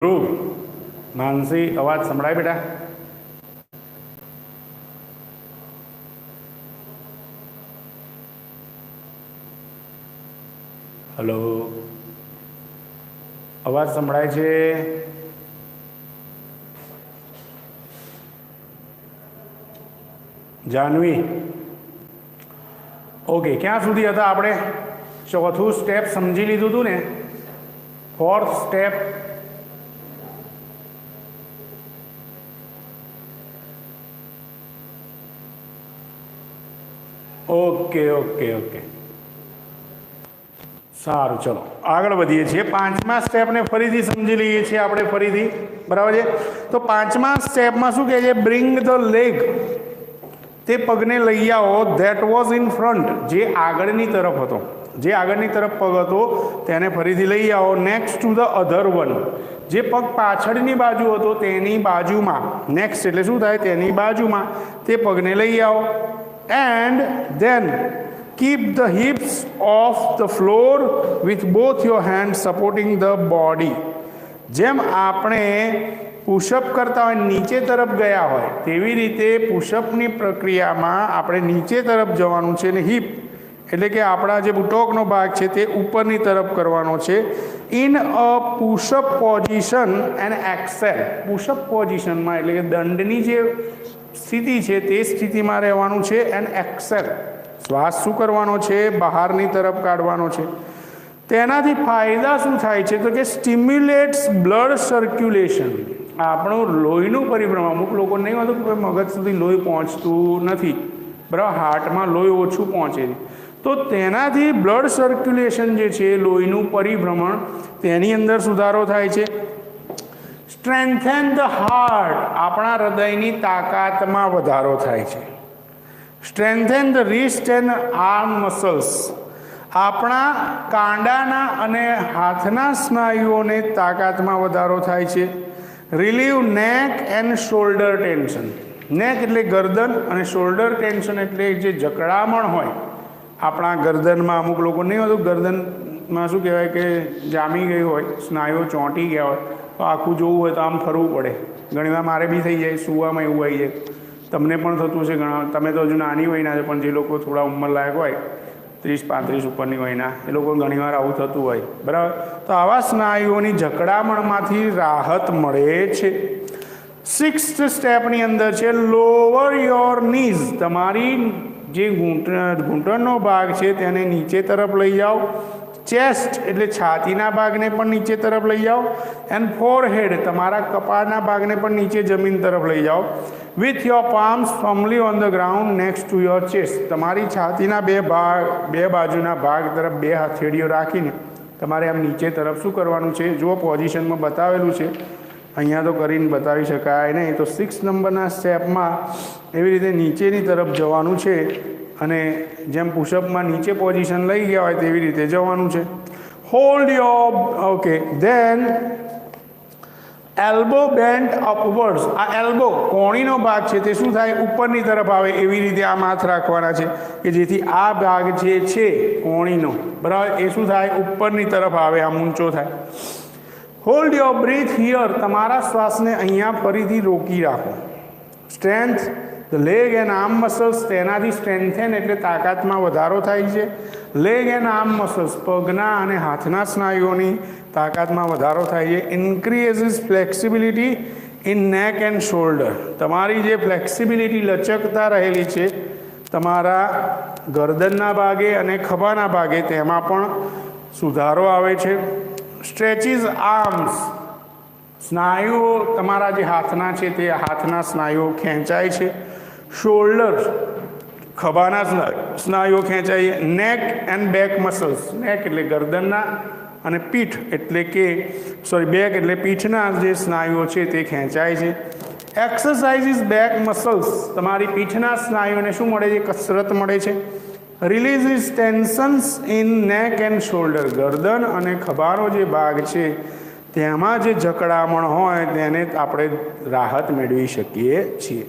ધ્રુવ, માનસી, અવાજ સંભળાય બેટા? હલો, અવાજ સંભળાય છે? જાનવી, ઓકે. ક્યાં સુધી હતા આપણે? ચોથું સ્ટેપ સમજી લીધું હતું ને? Fourth step okay okay okay, સારું. ચલો આગળ વધીએ છીએ. પાંચમા સ્ટેપને ફરીથી સમજી લઈએ છીએ આપણે ફરીથી, બરાબર છે? તો પાંચમા સ્ટેપમાં શું કહે છે? બ્રિંગ ધ લેગ, તે પગને લઈ આવો. ધેટ વોઝ ઇન ફ્રન્ટ, જે આગળની તરફ હતો, જે આગળની તરફ પગ હતો તેને ફરીથી લઈ આવો. Next to the other one, જે પગ પાછળની બાજુ હતો તેની બાજુમાં. નેક્સ્ટ એટલે શું થાય? તેની બાજુમાં તે પગને લઈ આવો. And then keep the hips off the floor with both your hands supporting the body. જેમ આપણે પુશઅપ કરતા હોય, નીચે તરફ ગયા હોય, તેવી રીતે પુશઅપની પ્રક્રિયામાં આપણે નીચે તરફ જવાનું છે. ને હિપ એટલે કે આપણા જે બુટોકનો ભાગ છે તે ઉપરની તરફ કરવાનો છે. In a pushup position and exhale. Pushup પોઝિશનમાં એટલે કે દંડની જે સ્થિતિ છે તે સ્થિતિમાં રહેવાનું છે. એન્ડ એક્સેલ, શ્વાસ શું કરવાનો છે? બહારની તરફ કાઢવાનો છે. તેનાથી ફાયદા શું થાય છે? તો કે સ્ટિમ્યુલેટ્સ બ્લડ સર્ક્યુલેશન, આપણું લોહીનું પરિભ્રમણ. અમુક લોકો નહીં હોતું કે મગજ સુધી લોહી પહોંચતું નથી, બરાબર? હાર્ટમાં લોહી ઓછું પહોંચે છે. તો તેનાથી બ્લડ સર્ક્યુલેશન જે છે, લોહીનું પરિભ્રમણ, તેની અંદર સુધારો થાય છે. સ્ટ્રેન્થન ધ હાર્ટ, આપણા હૃદયની તાકાતમાં વધારો થાય છે. Strengthen the wrist and arm muscles, આપણા કાંડાના અને હાથના સ્નાયુઓને તાકાતમાં વધારો થાય છે. રિલીવ નેક એન્ડ શોલ્ડર ટેન્શન, નેક એટલે ગરદન અને શોલ્ડર ટેન્શન એટલે જે જકડામણ હોય આપણા ગરદનમાં. અમુક લોકો નહીં હોતું ગરદનમાં શું કહેવાય કે જામી ગઈ હોય, સ્નાયુઓ ચોંટી ગયા હોય, તો આખું જોવું હોય તો આમ ફરવું પડે. ઘણીવાર મારે બી થઈ જાય, સુવામાં એવું આવી જાય. તમને પણ થતું હશે ઘણા. તમે તો હજુ નાની વયના છે, પણ જે લોકો થોડા ઉંમરલાયક હોય, 30-35 ઉપરની વયના, એ લોકો ઘણીવાર આવું થતું હોય, બરાબર? તો આવા સ્નાયુઓની જકડામણમાંથી રાહત મળે છે. સિક્સ્થ સ્ટેપની અંદર છે લોવર યોર નીઝ, તમારી જે ઘૂંટણનો ભાગ છે તેને નીચે તરફ લઈ જાઓ. ચેસ્ટ એટલે છાતીના ભાગને પણ નીચે તરફ લઈ જાઓ. એન્ડ ફોરહેડ, તમારા કપાળના ભાગને પણ નીચે જમીન તરફ લઈ જાઓ. With your palms ફર્મલી on the ground next to your chest, તમારી છાતીના બે બાજુના ભાગ તરફ બે હથેળીઓ રાખીને તમારે આમ નીચે તરફ શું કરવાનું છે? જુઓ પોઝિશનમાં બતાવેલું છે, અહીંયા તો કરીને બતાવી શકાય નહીં. તો 6 નંબરના સ્ટેપમાં એવી રીતે નીચેની તરફ જવાનું છે. અને જેમ પુશઅપમાં નીચે પોઝિશન લઈ ગયા હોય તેવી રીતે જવાનું છે. Hold your, okay. Then elbow bent upwards, આ એલ્બો કોણીનો ભાગ છે તે શું થાય? ઉપરની તરફ આવે. એવી રીતે આમ હાથ રાખવાના છે કે જેથી આ ભાગ જે છે કોણીનો, બરાબર, એ શું થાય? ઉપરની તરફ આવે, આમ ઊંચો થાય. હોલ્ડ યોર બ્રીથ હિયર, તમારા શ્વાસને અહીંયા ફરીથી રોકી રાખો. Strength the leg and arm muscles, તેનાથી સ્ટ્રેન્થન એટલે તાકાતમાં વધારો થાય છે. લેગ એન્ડ આર્મ મસલ્સ, પગના અને હાથના સ્નાયુઓની તાકાતમાં વધારો થાય છે. ઇન્ક્રીઝિસ ફ્લેક્સિબિલિટી ઇન નેક એન્ડ શોલ્ડર, તમારી જે ફ્લેક્સિબિલિટી, લચકતા રહેલી છે તમારા ગરદનના ભાગે અને ખભાના ભાગે, તેમાં પણ સુધારો આવે છે. સ્ટ્રેચિસ આર્મ્સ, સ્નાયુઓ તમારા જે હાથના છે તે હાથના સ્નાયુઓ ખેંચાય છે. શોલ્ડર, ખભાના સ્નાયુઓ ખેંચાય છે. નેક એન્ડ બેક મસલ્સ, નેક એટલે ગરદનના અને પીઠ એટલે કે બેક એટલે પીઠના જે સ્નાયુઓ છે તે ખેંચાય છે. એક્સરસાઇઝિસ બેક મસલ્સ, તમારી પીઠના સ્નાયુઓને શું મળે છે? કસરત મળે છે. રિલીઝિસ ટેન્શન્સ ઇન નેક એન્ડ શોલ્ડર, ગરદન અને ખભાનો જે ભાગ છે તેમાં જે જકડામણ હોય તેને આપણે રાહત મેળવી શકીએ છીએ.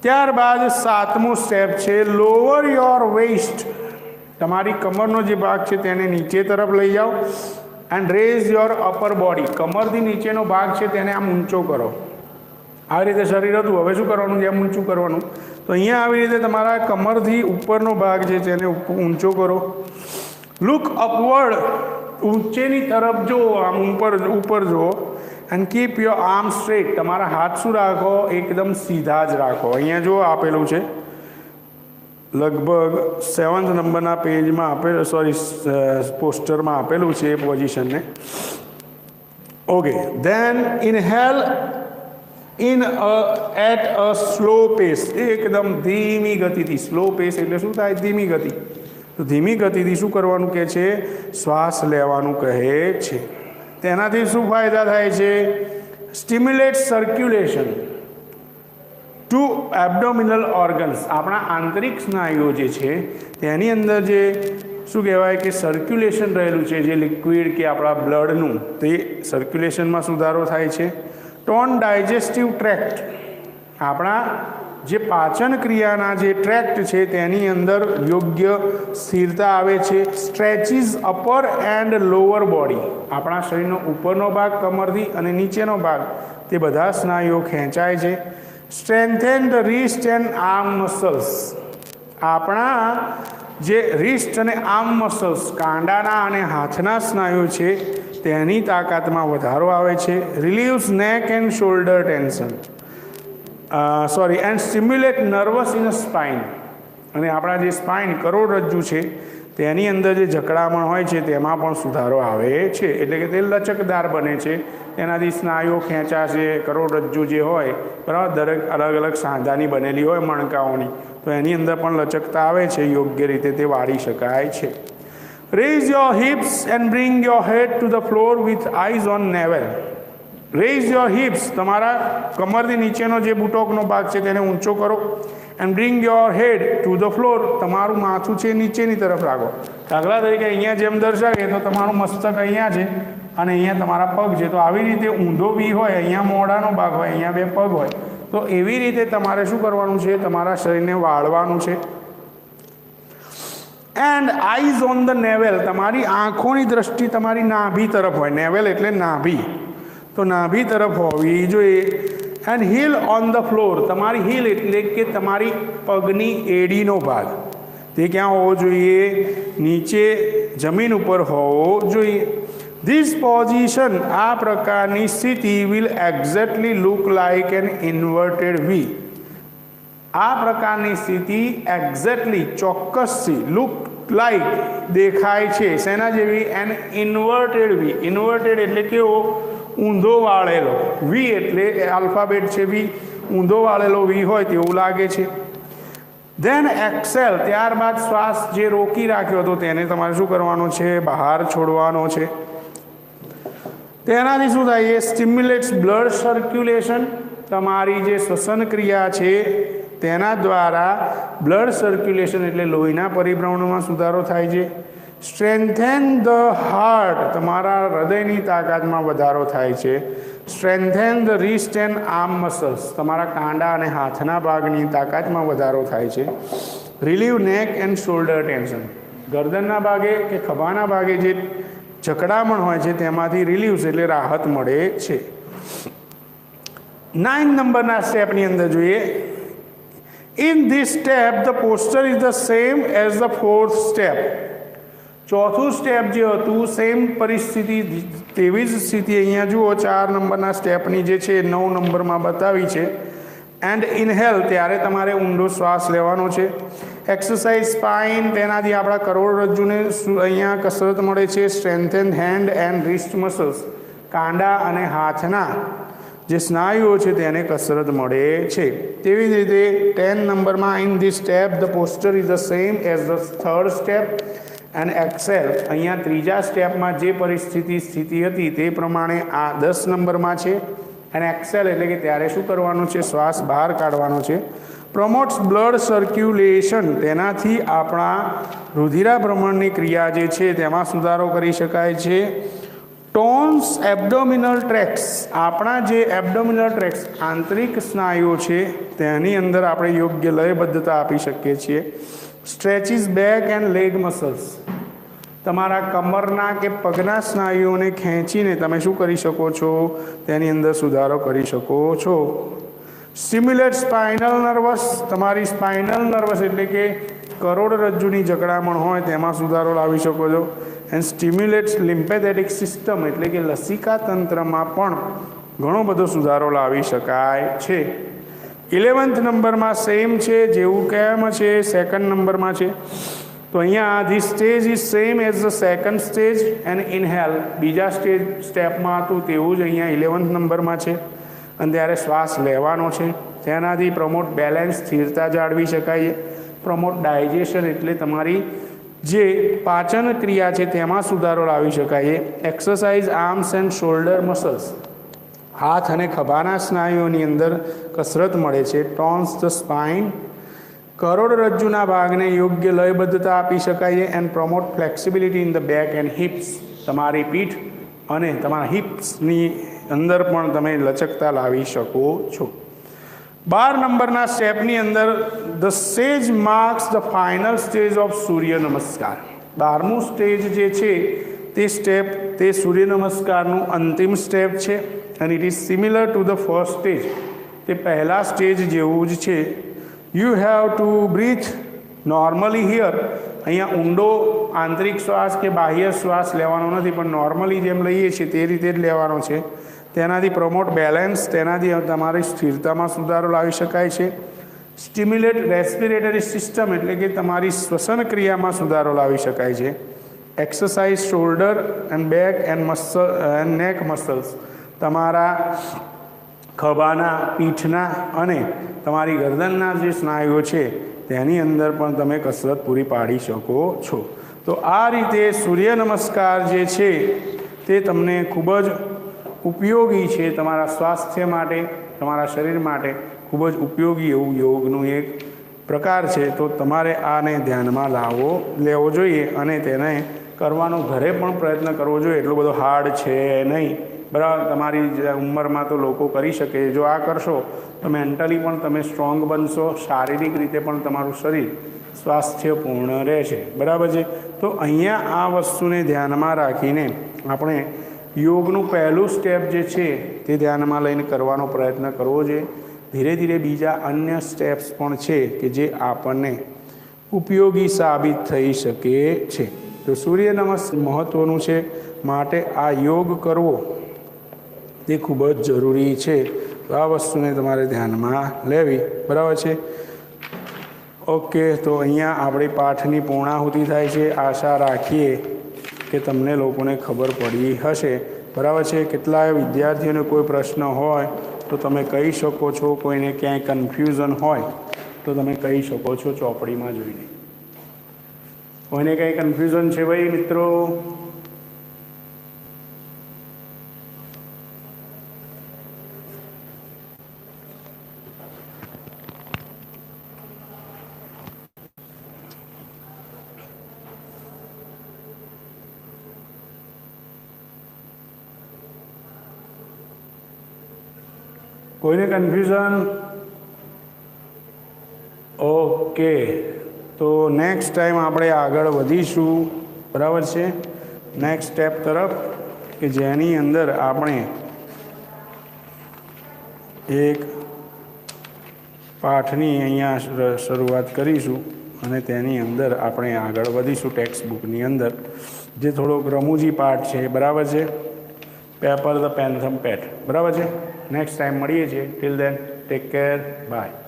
ત્યારબાદ 7મું સ્ટેપ છે લોવર યોર વેસ્ટ, તમારી કમરનો જે ભાગ છે તેને નીચે તરફ લઈ જાઓ. And raise your upper body. કમરથી નીચેનો ભાગ છે તેને આમ ઊંચો કરો. આવી રીતે શરીર હતું, હવે શું કરવાનું છે? આમ ઊંચું કરવાનું. તો અહીંયા આવી રીતે તમારા કમરથી ઉપરનો ભાગ છે તેને ઊંચો કરો. લુક અપવર્ડ, ઊંચેની તરફ જુઓ, આમ ઉપર જુઓ. And keep your arm straight, તમારા હાથ શું રાખો? એકદમ સીધા જ રાખો. અહીંયા જો આપેલું છે, લગભગ 7th નંબરના પેજમાં આપેલું, પોસ્ટરમાં આપેલું છે એ પોઝિશનને. Okay, then inhale at a slow pace, એકદમ ધીમી ગતિથી. સ્લો પેસ એટલે શું થાય? ધીમી ગતિ. તો ધીમી ગતિથી શું કરવાનું કહે છે? શ્વાસ લેવાનું કહે છે. તેનાથી શું ફાયદા થાય છે? Stimulate circulation to abdominal organs. આપણા આંતરિક સ્નાયુઓ જે છે તેની અંદર જે શું કહેવાય કે સર્ક્યુલેશન રહેલું છે, જે લિક્વિડ કે આપણા બ્લડનું, તે સર્ક્યુલેશનમાં સુધારો થાય છે. ટોન ડાયજેસ્ટિવ ટ્રેક્ટ, આપણા જે પાચન ક્રિયાના જે ટ્રેક્ટ છે તેની અંદર યોગ્ય સ્થિરતા આવે છે. સ્ટ્રેચિસ અપર એન્ડ લોઅર બોડી, આપણા શરીરનો ઉપરનો ભાગ કમરથી અને નીચેનો ભાગ તે બધા સ્નાયુઓ ખેંચાય છે. Strengthen the wrist and arm muscles, આપણા જે રિસ્ટ અને આર્મ મસલ્સ, કાંડાના અને હાથના સ્નાયુઓ છે તેની તાકાતમાં વધારો આવે છે. રિલીવ્સ નેક and shoulder tension, and stimulate nervous in spine, અને આપણા જે સ્પાઇન કરોડરજ્જુ છે તેની અંદર જે જકડામણ હોય છે તેમાં પણ સુધારો આવે છે. એટલે કે તે લચકદાર બને છે, તેનાથી સ્નાયુઓ ખેંચાશે. કરોડરજ્જુ જે હોય બરાબર, દરેક અલગ અલગ સાંધાની બનેલી હોય મણકાઓની, તો એની અંદર પણ લચકતા આવે છે, યોગ્ય રીતે તે વાળી શકાય છે. Raise your hips and bring your head to the floor with eyes on navel. Raise your hips, તમારા કમરથી નીચેનો જે બુટોકનો ભાગ છે તેને ઊંચો કરો. And bring your head to the floor, તમારું માથું છે નીચેની તરફ રાખો. દાખલા તરીકે અહીંયા જેમ દર્શાવીએ તો તમારું મસ્તક અહીંયા છે અને અહીંયા તમારા પગ છે. તો આવી રીતે ઊંધો વી હોય, અહીંયા મોઢાનો ભાગ હોય, અહીંયા બે પગ હોય, તો એવી રીતે તમારે શું કરવાનું છે? તમારા શરીરને વાળવાનું છે. And eyes on the Newell, તમારી આંખોની દ્રષ્ટિ તમારી નાભી તરફ હોય. નેવેલ એટલે નાભી, તો નાભી તરફ હોવી જોઈએ. And heel on the floor, તમારી હીલ એટલે કે તમારી પગની એડીનો ભાગ, તે ક્યાં હોવો જોઈએ? નીચે જમીન ઉપર હોવો જોઈએ. ધીસ પોઝિશન, આ પ્રકારની સ્થિતિ will exactly look like an inverted V. આ પ્રકારની સ્થિતિ એક્ઝેક્ટલી, ચોક્કસથી, લુક લાઇક, દેખાય છે. શેના જેવી? એન ઇન્વર્ટેડ વી. ઇન્વર્ટેડ એટલે કેવો? ઊંધો વાળેલો. વી એટલે આલ્ફાબેટ છે વી, ઊંધો વાળેલો વી હોય તેવું લાગે છે. ધેન એક્સેલ, ત્યારબાદ શ્વાસ જે રોકી રાખ્યો હતો તેને તમારે શું કરવાનો છે? બહાર છોડવાનો છે. તેનાથી શું થાય? એ સ્ટિમ્યુલેટ્સ બ્લડ સર્ક્યુલેશન, તમારી જે શ્વસન ક્રિયા છે તેના દ્વારા બ્લડ સર્ક્યુલેશન એટલે લોહીના પરિભ્રમણમાં સુધારો થાય છે. સ્ટ્રેન્થેન ધ હાર્ટ, તમારા હૃદયની તાકાતમાં વધારો થાય છે. Strengthen the wrist and arm muscles, તમારા કાંડા અને હાથના ભાગની તાકાતમાં વધારો થાય છે. રિલીવ નેક એન્ડ શોલ્ડર ટેન્શન, ગરદનના ભાગે કે ખભાના ભાગે જે જકડામણ હોય છે તેમાંથી રિલીવ્સ એટલે રાહત મળે છે. 9 નંબરના સ્ટેપની અંદર જોઈએ. In this step the posture is the same as the 4th step. ચોથું સ્ટેપ જે હતું સેમ પરિસ્થિતિ, તેવી જ સ્થિતિ અહીંયા જુઓ 4 નંબરના સ્ટેપની જે છે 9 નંબરમાં બતાવી છે. એન્ડ ઇનહેલ, ત્યારે તમારે ઊંડો શ્વાસ લેવાનો છે. એક્સરસાઇઝ સ્પાઇન, તેનાથી આપણા કરોડરજ્જુને અહીંયા કસરત મળે છે. સ્ટ્રેન્થેન હેન્ડ એન્ડ રિસ્ટ મસલ્સ, કાંડા અને હાથના જે સ્નાયુઓ છે તેને કસરત મળે છે. તેવી જ રીતે 10 નંબરમાં in this step the posture is the same as the 3rd step. And exhale, અહીંયા ત્રીજા સ્ટેપમાં જે સ્થિતિ હતી તે પ્રમાણે આ 10 નંબરમાં છે. અને એક્સેલ એટલે કે ત્યારે શું કરવાનું છે? શ્વાસ બહાર કાઢવાનો છે. પ્રમોટ્સ બ્લડ સર્ક્યુલેશન, તેનાથી આપણા રુધિરાભ્રમણની ક્રિયા જે છે તેમાં સુધારો કરી શકાય છે. ટોન્સ એબ્ડોમિનલ ટ્રેક્સ, આપણા જે એબ્ડોમિનલ ટ્રેક્સ આંતરિક સ્નાયુઓ છે તેની અંદર આપણે યોગ્ય લયબદ્ધતા આપી શકીએ છીએ. સ્ટ્રેચિસ બેક એન્ડ લેગ મસલ્સ, તમારા કમરના કે પગના સ્નાયુઓને ખેંચીને તમે શું કરી શકો છો, તેની અંદર સુધારો કરી શકો છો. સ્ટિમ્યુલેટ સ્પાઇનલ નર્વસ, તમારી સ્પાઇનલ નર્વસ એટલે કે કરોડરજ્જુની જકડામણ હોય તેમાં સુધારો લાવી શકો છો. એન્ડ સ્ટિમ્યુલેટ્સ લિમ્ફેથેટિક સિસ્ટમ એટલે કે લસિકા તંત્રમાં પણ ઘણો બધો સુધારો લાવી શકાય છે. 11th નંબરમાં સેમ છે જેવું કેમ છે સેકન્ડ નંબરમાં છે. તો અહીંયા the stage is same as the second stage and inhale, બીજા સ્ટેપમાં હતું તેવું જ અહીંયા 11th નંબરમાં છે. અને ત્યારે શ્વાસ લેવાનો છે, તેનાથી પ્રમોટ બેલેન્સ, સ્થિરતા જાળવી શકાય. પ્રમોટ ડાયજેશન એટલે તમારી જે પાચન ક્રિયા છે તેમાં સુધારો લાવી શકાય. Exercise arms and shoulder muscles, હાથ અને ખભાના સ્નાયુઓની અંદર કસરત મળે છે. ટોન્સ ધ સ્પાઇન, કરોડરજ્જુના ભાગને યોગ્ય લયબદ્ધતા આપી શકાય. And promote flexibility in the back and hips, તમારી પીઠ અને તમારા હિપ્સની અંદર પણ તમે લચકતા લાવી શકો છો. 12 નંબરના સ્ટેપની અંદર the stage marks the final stage of Surya Namaskar. 12મું સ્ટેજ જે છે તે સ્ટેપ તે સૂર્ય નમસ્કારનું અંતિમ સ્ટેપ છે. અને it is similar to the first stage, તે પહેલા સ્ટેજ જેવું જ છે. You have to breathe normally here, અહીંયા ઊંડો આંતરિક શ્વાસ કે બાહ્ય શ્વાસ લેવાનો નથી, પણ નોર્મલી જેમ લઈએ છીએ તે રીતે જ લેવાનો છે. તેનાથી પ્રમોટ બેલેન્સ, તેનાથી તમારી સ્થિરતામાં સુધારો લાવી શકાય છે. સ્ટિમ્યુલેટ રેસ્પિરેટરી સિસ્ટમ એટલે કે તમારી શ્વસન ક્રિયામાં સુધારો લાવી શકાય છે. Exercise shoulder and back and નેક મસલ્સ, તમારા ખભાના, પીઠના અને તમારી ગરદનના જે સ્નાયુઓ છે તેની અંદર પણ તમે કસરત પૂરી પાડી શકો છો. તો આ રીતે સૂર્ય નમસ્કાર જે છે તે તમને ખૂબ જ ઉપયોગી છે, તમારા સ્વાસ્થ્ય માટે, તમારા શરીર માટે ખૂબ જ ઉપયોગી એવું યોગનું એક પ્રકાર છે. તો તમારે આને ધ્યાનમાં લેવો જોઈએ અને તેને કરવાનો ઘરે પણ પ્રયત્ન કરવો જોઈએ. એટલો બધો હાર્ડ છે નહીં, બરાબર. તમારી ઉંમરમાં તો લોકો કરી શકે. જો આ કરશો તો મેન્ટલી પણ તમે સ્ટ્રોંગ બનશો, શારીરિક રીતે પણ તમારું શરીર સ્વાસ્થ્યપૂર્ણ રહેશે, બરાબર છે. તો અહીંયા આ વસ્તુને ધ્યાનમાં રાખીને આપણે યોગનું પહેલું સ્ટેપ જે છે તે ધ્યાનમાં લઈને કરવાનો પ્રયત્ન કરવો જોઈએ. ધીરે ધીરે બીજા અન્ય સ્ટેપ્સ પણ છે કે જે આપણને ઉપયોગી સાબિત થઈ શકે છે. તો સૂર્ય નમસ્કાર મહત્ત્વનું છે, માટે આ યોગ કરવો તે ખૂબ જ જરૂરી છે. તો આ વસ્તુને તમારે ધ્યાનમાં લેવી, બરાબર છે. ઓકે, તો અહીંયા આપણી પાઠની પૂર્ણાહુતિ થાય છે. આશા રાખીએ કે તમને લોકોને ખબર પડી હશે, બરાબર છે. કેટલાય વિદ્યાર્થીઓને કોઈ પ્રશ્ન હોય તો તમે કહી શકો છો. કોઈને ક્યાંય કન્ફ્યુઝન હોય તો તમે કહી શકો છો ચોપડીમાં જોઈને. કોઈને કંઈ કન્ફ્યુઝન છે ભાઈ મિત્રો? કોઈને કન્ફ્યુઝન? ઓકે, તો નેક્સ્ટ ટાઈમ આપણે આગળ વધીશું, બરાબર છે, નેક્સ્ટ સ્ટેપ તરફ, કે જેની અંદર આપણે એક પાઠની અહીંયા શરૂઆત કરીશું અને તેની અંદર આપણે આગળ વધીશું ટેક્સ્ટ બુકની અંદર, જે થોડોક રમૂજી પાઠ છે, બરાબર છે. પેપર ધ પેન્થમ પેટ, બરાબર છે. નેક્સ્ટ ટાઈમ મળીએ છીએ. Till then take care, by.